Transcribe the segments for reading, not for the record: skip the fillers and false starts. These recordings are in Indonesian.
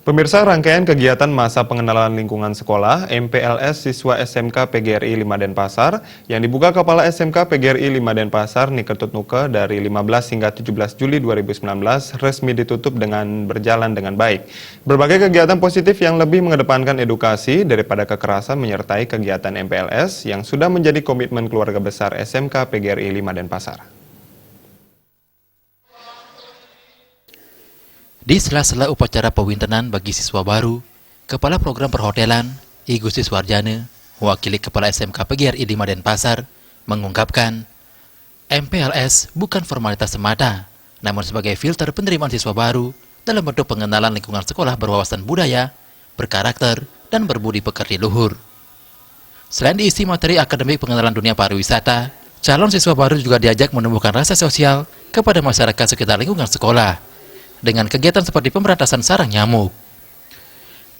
Pemirsa, rangkaian kegiatan masa pengenalan lingkungan sekolah MPLS siswa SMK PGRI 5 Denpasar yang dibuka Kepala SMK PGRI 5 Denpasar Niketut Nuke dari 15 hingga 17 Juli 2019 resmi ditutup dengan berjalan dengan baik. Berbagai kegiatan positif yang lebih mengedepankan edukasi daripada kekerasan menyertai kegiatan MPLS yang sudah menjadi komitmen keluarga besar SMK PGRI 5 Denpasar. Di sela-sela upacara pewintenan bagi siswa baru, Kepala Program Perhotelan, I Gusti Suwarjana, mewakili Kepala SMK PGRI 5 Denpasar, mengungkapkan, MPLS bukan formalitas semata, namun sebagai filter penerimaan siswa baru dalam bentuk pengenalan lingkungan sekolah berwawasan budaya, berkarakter, dan berbudi pekerti luhur. Selain diisi materi akademik pengenalan dunia pariwisata, calon siswa baru juga diajak menumbuhkan rasa sosial kepada masyarakat sekitar lingkungan sekolah, dengan kegiatan seperti pemberantasan sarang nyamuk.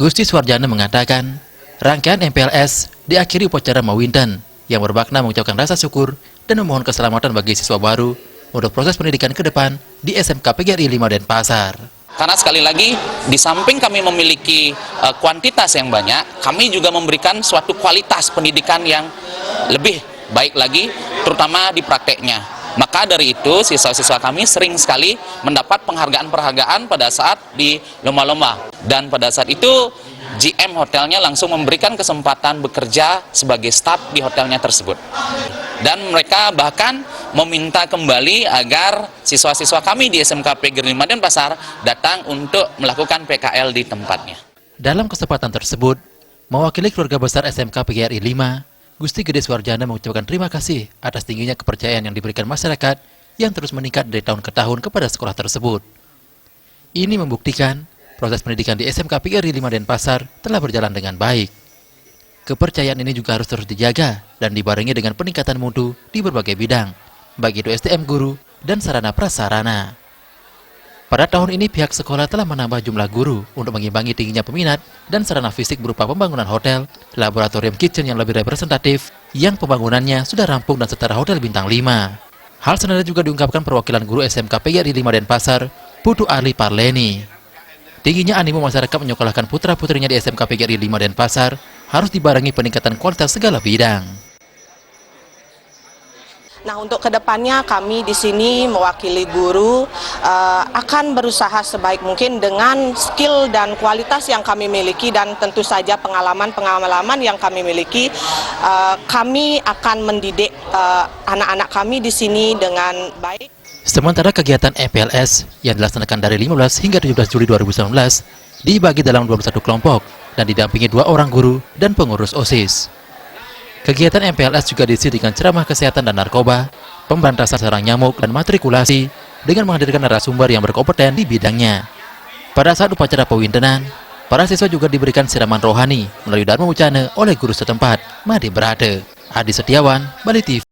Gusti Suwarjana mengatakan, rangkaian MPLS diakhiri upacara Mawinten yang bermakna mengucapkan rasa syukur dan memohon keselamatan bagi siswa baru untuk proses pendidikan ke depan di SMK PGRI 5 Denpasar. Karena sekali lagi, di samping kami memiliki kuantitas yang banyak, kami juga memberikan suatu kualitas pendidikan yang lebih baik lagi, terutama di prakteknya. Maka dari itu, siswa-siswa kami sering sekali mendapat penghargaan-penghargaan pada saat di lomba-lomba. Dan pada saat itu, GM hotelnya langsung memberikan kesempatan bekerja sebagai staf di hotelnya tersebut. Dan mereka bahkan meminta kembali agar siswa-siswa kami di SMK PGRI 5 Denpasar datang untuk melakukan PKL di tempatnya. Dalam kesempatan tersebut, mewakili keluarga besar SMK PGRI 5, Gusti Gede Suwarjana mengucapkan terima kasih atas tingginya kepercayaan yang diberikan masyarakat yang terus meningkat dari tahun ke tahun kepada sekolah tersebut. Ini membuktikan proses pendidikan di SMK PGRI 5 Denpasar telah berjalan dengan baik. Kepercayaan ini juga harus terus dijaga dan dibarengi dengan peningkatan mutu di berbagai bidang, baik itu SDM guru dan sarana prasarana. Pada tahun ini pihak sekolah telah menambah jumlah guru untuk mengimbangi tingginya peminat dan sarana fisik berupa pembangunan hotel, laboratorium kitchen yang lebih representatif, yang pembangunannya sudah rampung dan setara hotel bintang 5. Hal senada juga diungkapkan perwakilan guru SMK PGRI 5 Denpasar, Putu Ali Parleni. Tingginya animo masyarakat menyekolahkan putra-putrinya di SMK PGRI 5 Denpasar harus dibarengi peningkatan kualitas segala bidang. Nah, untuk kedepannya kami di sini mewakili guru akan berusaha sebaik mungkin dengan skill dan kualitas yang kami miliki dan tentu saja pengalaman yang kami miliki. Kami akan mendidik anak-anak kami di sini dengan baik. Sementara kegiatan MPLS yang dilaksanakan dari 15 hingga 17 Juli 2019 dibagi dalam 21 kelompok dan didampingi 2 orang guru dan pengurus OSIS. Kegiatan MPLS juga diisi dengan ceramah kesehatan dan narkoba, pemberantasan sarang nyamuk, dan matrikulasi dengan menghadirkan narasumber yang berkompeten di bidangnya. Pada saat upacara pewintenan, para siswa juga diberikan siraman rohani melalui Dharma Wucana oleh guru setempat, Made Brate. Adi Setiawan, Bali TV.